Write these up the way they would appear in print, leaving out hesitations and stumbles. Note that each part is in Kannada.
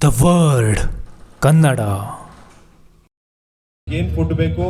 The word Kannada. ಏನು ಫುಡ್ ಬೇಕು,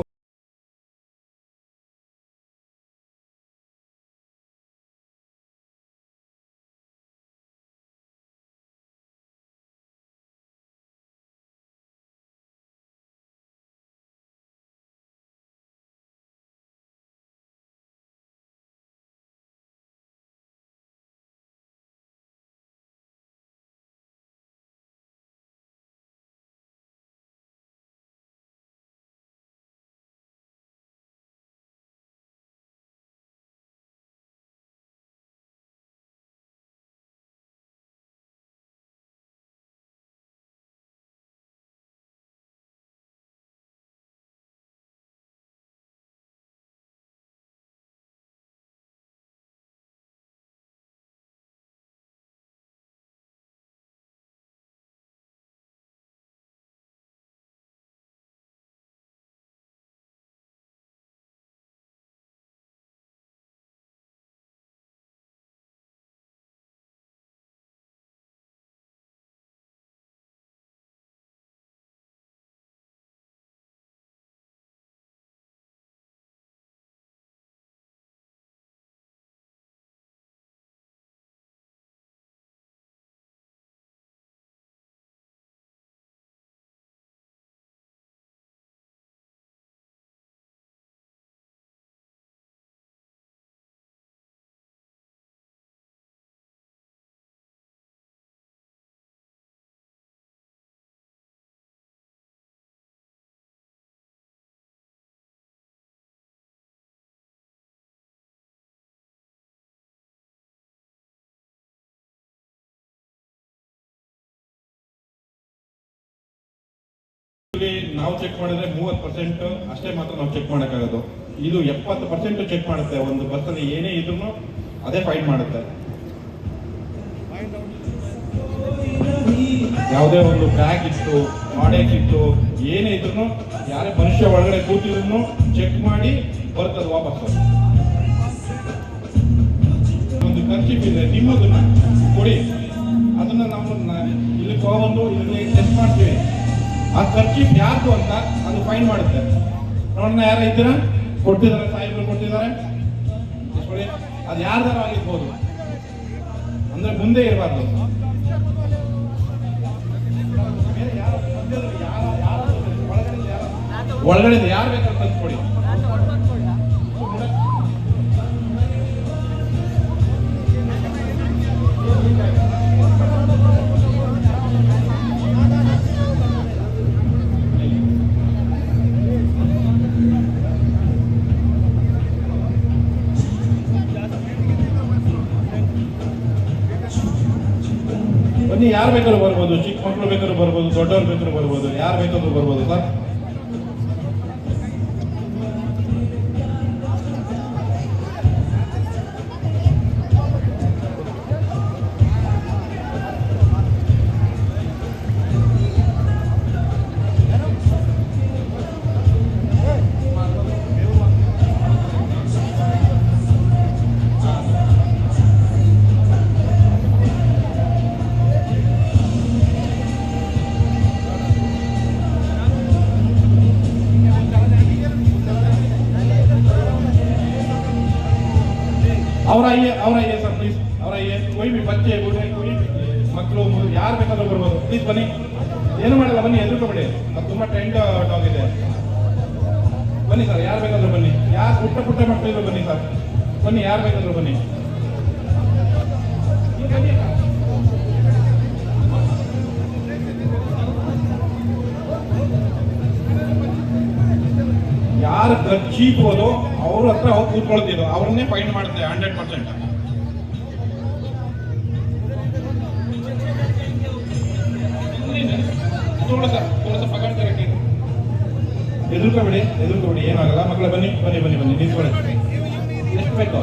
ನಾವು ಚೆಕ್ ಮಾಡಿದ್ರೆ 30% ಅಷ್ಟೇ ಮಾತ್ರ ನಾವು ಚೆಕ್ ಮಾಡೋಕ್ಕಾಗೋದು. ಇದು 70% ಚೆಕ್ ಮಾಡುತ್ತೆ. ಒಂದು ಬಸ್ಸಲ್ಲಿ ಏನೇ ಇದ್ರೂ ಅದೇ ಫೈಂಡ್ ಮಾಡುತ್ತೆ. ಯಾವುದೇ ಒಂದು ಬ್ಯಾಗ್ ಇತ್ತು, ಆಡೆಕ್ ಇತ್ತು, ಏನೇ ಇದ್ರು ಯಾರೇ ಮನುಷ್ಯ ಒಳಗಡೆ ಕೂತಿದ್ರು ಚೆಕ್ ಮಾಡಿ ಬರ್ತದೆ ವಾಪಸ್. ಒಂದು ಖರ್ಚಿಪ್ ಇದೆ, ನಿಮ್ಮದನ್ನ ಕೊಡಿ, ಅದನ್ನ ನಾವು ಇಲ್ಲಿ ತಗೊಂಡು ಇಲ್ಲಿ ಟೆಸ್ಟ್ ಮಾಡ್ತೀವಿ. ಆ ಖರ್ಚಿಪ್ ಯಾರ್ದು ಅಂತ ಅದು ಫೈನ್ ಮಾಡುತ್ತೆ. ನೋಡೋಣ, ಯಾರ ಇದ್ದೀರಾ? ಕೊಡ್ತಿದ್ದಾರೆ, ಸಾಹೇಬರು ಕೊಡ್ತಿದ್ದಾರೆ, ಅದು ಯಾರ್ದಾರ ಆಗಿರ್ಬೋದು, ಅಂದ್ರೆ ಮುಂದೆ ಇರಬಾರ್ದು. ಒಳಗಡೆ ಯಾರು ಬೇಕಾದ್ರೆ ತಂದ್ಕೊಡಿ. ಬನ್ನಿ, ಯಾರು ಬೇಕಾದ್ರೂ ಬರ್ಬೋದು, ಚಿಕ್ಕ ಮಕ್ಕಳು ಬೇಕಾದ್ರೂ ಬರ್ಬೋದು, ದೊಡ್ಡವ್ರು ಬೇಕಾದ್ರೂ ಬರ್ಬೋದು, ಯಾರು ಬೇಕಾದ್ರೂ ಬರ್ಬೋದು ಸರ್. और आइए सर प्लीज, और आइए. कोई भी बच्चे बूढ़े, कोई ಮಕ್ಕಳು ಯಾರು ಬೇಕಾದ್ರೂ ಬರ್ಬೋದು. ಪ್ಲೀಸ್ ಬನ್ನಿ, ಏನು ಮಾಡಲ್ಲ, ಬನ್ನಿ, ಎದುರುಕೋಬೇಡಿ. ಅದು ತುಂಬಾ ಟ್ರೆಂಡ್ ಟಾಕ್ ಇದೆ. ಬನ್ನಿ ಸರ್, ಯಾರು ಬೇಕಾದ್ರೂ ಬನ್ನಿ. ಯಾರು ಪುಟ್ಟ ಮಕ್ಕಳಿದ್ರು ಬನ್ನಿ ಸರ್, ಬನ್ನಿ, ಯಾರು ಬೇಕಾದ್ರೂ ಬನ್ನಿ. ಯಾರು ಖರ್ಚಿಬೋದು ಅವ್ರ ಹತ್ರ ಹೋಗಿ ಕೂತ್ಕೊಳ್ತಿದ್ರು, ಅವ್ರನ್ನೇ ಫೈನ್ ಮಾಡುತ್ತೆ 100%. ಎದುರ್ಕೋಬೇಡಿ, ಏನಾಗಲ್ಲ. ಮಕ್ಕಳ ಬನ್ನಿ, ನಿಂತ್ಕೊಳ್ಳಿ. ಎಷ್ಟು ಬೇಕು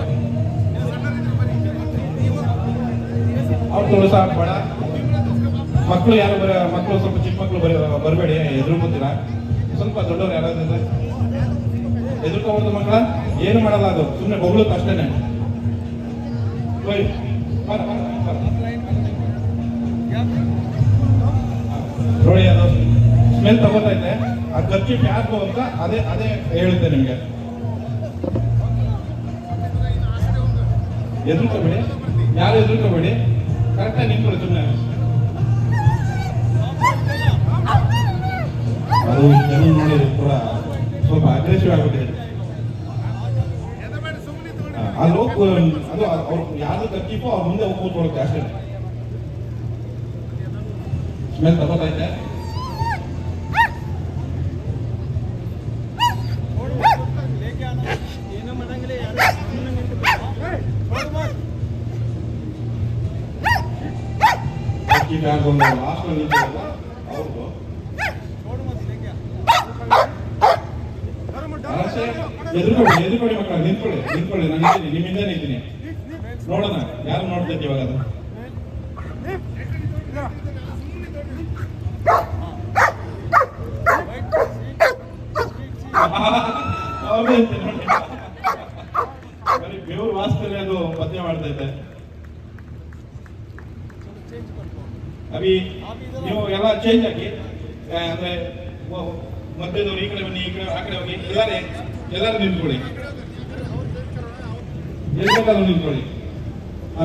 ಅವ್ರು ತೋರಿಸ ಬೇಡ. ಮಕ್ಕಳು ಯಾರು ಮಕ್ಕಳು ಸ್ವಲ್ಪ ಚಿಕ್ಕ ಮಕ್ಕಳು ಬರಬೇಡಿ, ಎದುರ್ಕೋತೀರಾ. ಸ್ವಲ್ಪ ದೊಡ್ಡವ್ರು ಯಾರಾದ್ರೆ ಎದುರ್ಕೋಬಾರ್ದು. ಮಕ್ಕಳ ಏನು ಮಾಡಲ್ಲ, ಅದು ಸುಮ್ಮನೆ ಬೊಗ್ಳುತ್ತೆ ಅಷ್ಟೇನೆ. ಸ್ಮೆಲ್ ತಗೋತಾ ಇದೆ. ಆ ಕರ್ಚೀಫ್ ಯಾರ್ದು ಅಂತ ಅದೇ ಅದೇ ಹೇಳುತ್ತೆ ನಿಮಗೆ. ಎದುರ್ಕೋಬೇಡಿ, ಯಾರು ಎದುರ್ಕೋಬೇಡಿ, ಕರೆಕ್ಟಾಗಿ ನಿಂತ್ಕೊಳ್ಳಿ ಸುಮ್ಮನೆ. ಅದು ಜನ ನೋಡಿ ಕೂಡ ಸ್ವಲ್ಪ ಅಗ್ರೆಸಿವ್ ಆಗ್ಬಿಟ್ಟಿದೆ. ಅಲ್ಲಿ ಅದು ಅವ್ರು ಯಾರು ಕರ್ಚೀಫೋ ಅವ್ರ ಮುಂದೆ ಹೋಗಿ ಕೂತ್ಕೊಳ್ಳುತ್ತೆ ಅಷ್ಟೇ. ಸ್ಮೆಲ್ ತಗೋತಾ ಇದೆ. ಲಾಸ್ಟ್ ಅವ್ರದ್ದು ಎದುರ್ಕೊಳ್ಳಿ ಮಕ್ಕಳ, ನಿಂತ್ಕೊಳ್ಳಿ ನಾನು ಇದ್ದೀನಿ, ನಿಮ್ಮಿಂದ ನಿಂತೀನಿ. ನೋಡೋಣ ಯಾರು ನೋಡ್ತೈತಿ ಇವಾಗ. ಅದು ಬರೀ ಬೇವ್ರ ವಾಸ್ತವೇ ಅದು ಪದ್ಯ ಮಾಡ್ತೈತೆ. ಅಭಿ ನೀವು ಎಲ್ಲ ಚೇಂಜ್ ಆಗಿ ಅಂದ್ರೆ ಮಧ್ಯದವ್ರು ಈ ಕಡೆ ಬನ್ನಿ, ಈ ಕಡೆ ಆ ಕಡೆ ಹೋಗಿ, ಎಲ್ಲರೂ ನಿಂತ್ಕೊಳ್ಳಿ, ಎಲ್ಲರೂ ನಿಂತ್ಕೊಳ್ಳಿ.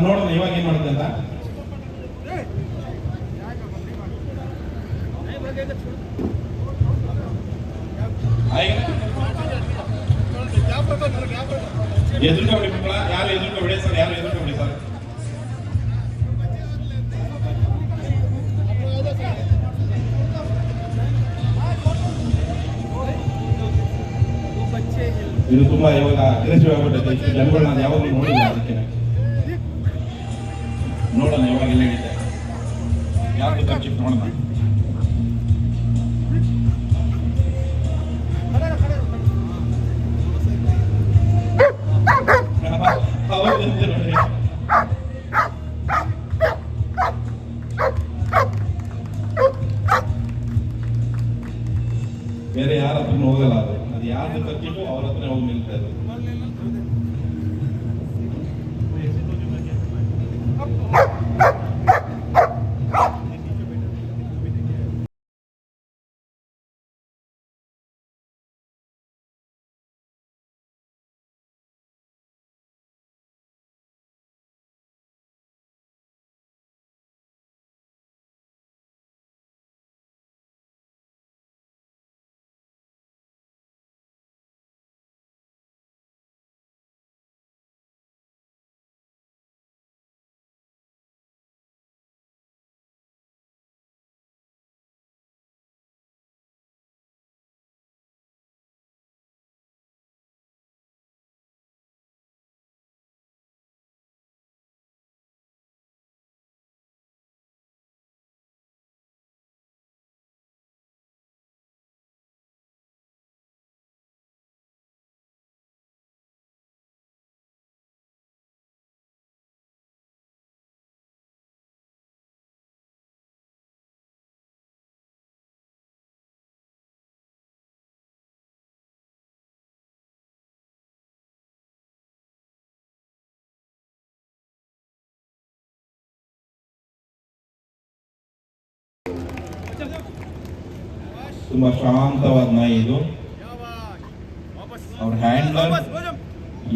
ನೋಡೋಣ ಇವಾಗ ಏನ್ ಮಾಡುತ್ತೆ ಅಂತ. ಎದುರ್ಕೊಬಿಡಿ ಮಕ್ಕಳ, ಯಾರು ಎದುರ್ಕೊಬಿಡಿ ಸರ್, ಯಾರು ಎದುರ್ಕೊಬಿಡಿ ಸರ್. ಇದು ತುಂಬಾ ಇವಾಗ ಅಗ್ರೆಸಿವ್ ಆಗ್ಬಿಟ್ಟೈತೆ. ಜನಗಳು ನಾನು ಯಾವಾಗಲೂ ನೋಡಿಲ್ಲ, ಅದಕ್ಕೆ ನೋಡೋಣ ಇವಾಗ ಎಲ್ಲ ಹೇಳಿದ್ದೆ. ಯಾವ್ದು ಕರ್ಚೀಫ್ ನೋಡೋಣ. ನೋಡಿ ಬೇರೆ ಯಾರ ಹತ್ರ ಹೋಗಲ್ಲ. ಅದು ಯಾರ್ದು ಕರ್ಚೀಫು ಅವ್ರ ಹತ್ರ ಹೋಗಿ ನಿಲ್ತಾ ಇದೆ. ತುಂಬಾ ಶಾಂತವಾದ ನಾಯಿ ಇದು. ಅವ್ರ ಹ್ಯಾಂಡ್ಲರ್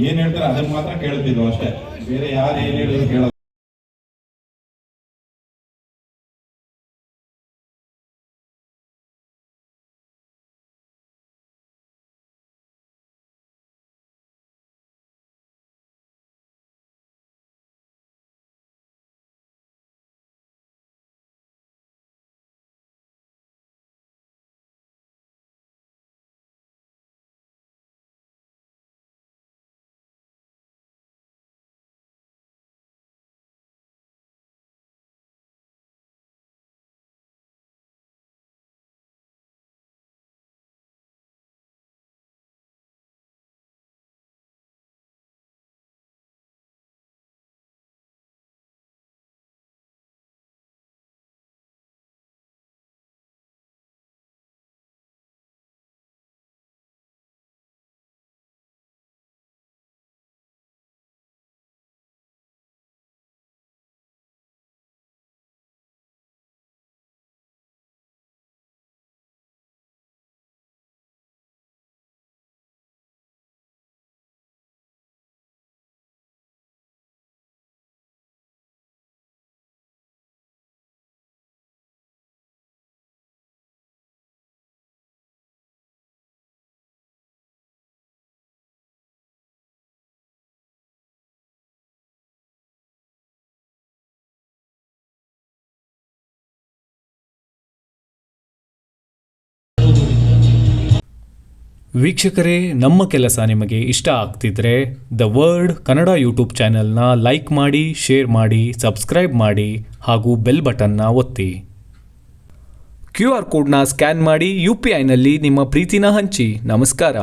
ಏನ್ ಹೇಳ್ತಾರೆ ಅದನ್ನ ಮಾತ್ರ ಕೇಳ್ತಿದ್ರು ಅಷ್ಟೇ, ಬೇರೆ ಯಾರು ಏನ್ ಹೇಳಿದ್ರು ಕೇಳೋದು. ವೀಕ್ಷಕರೇ, ನಮ್ಮ ಕೆಲಸ ನಿಮಗೆ ಇಷ್ಟ ಆಗ್ತಿದ್ರೆ ದ ವರ್ಡ್ ಕನ್ನಡ ಯೂಟ್ಯೂಬ್ ಚಾನೆಲ್ನ ಲೈಕ್ ಮಾಡಿ, ಶೇರ್ ಮಾಡಿ, ಸಬ್ಸ್ಕ್ರೈಬ್ ಮಾಡಿ ಹಾಗೂ ಬೆಲ್ ಬಟನ್ನ ಒತ್ತಿ. QR ಕೋಡ್ನ ಸ್ಕ್ಯಾನ್ ಮಾಡಿ UPIನಲ್ಲಿ ನಿಮ್ಮ ಪ್ರೀತಿನ ಹಂಚಿ. ನಮಸ್ಕಾರ.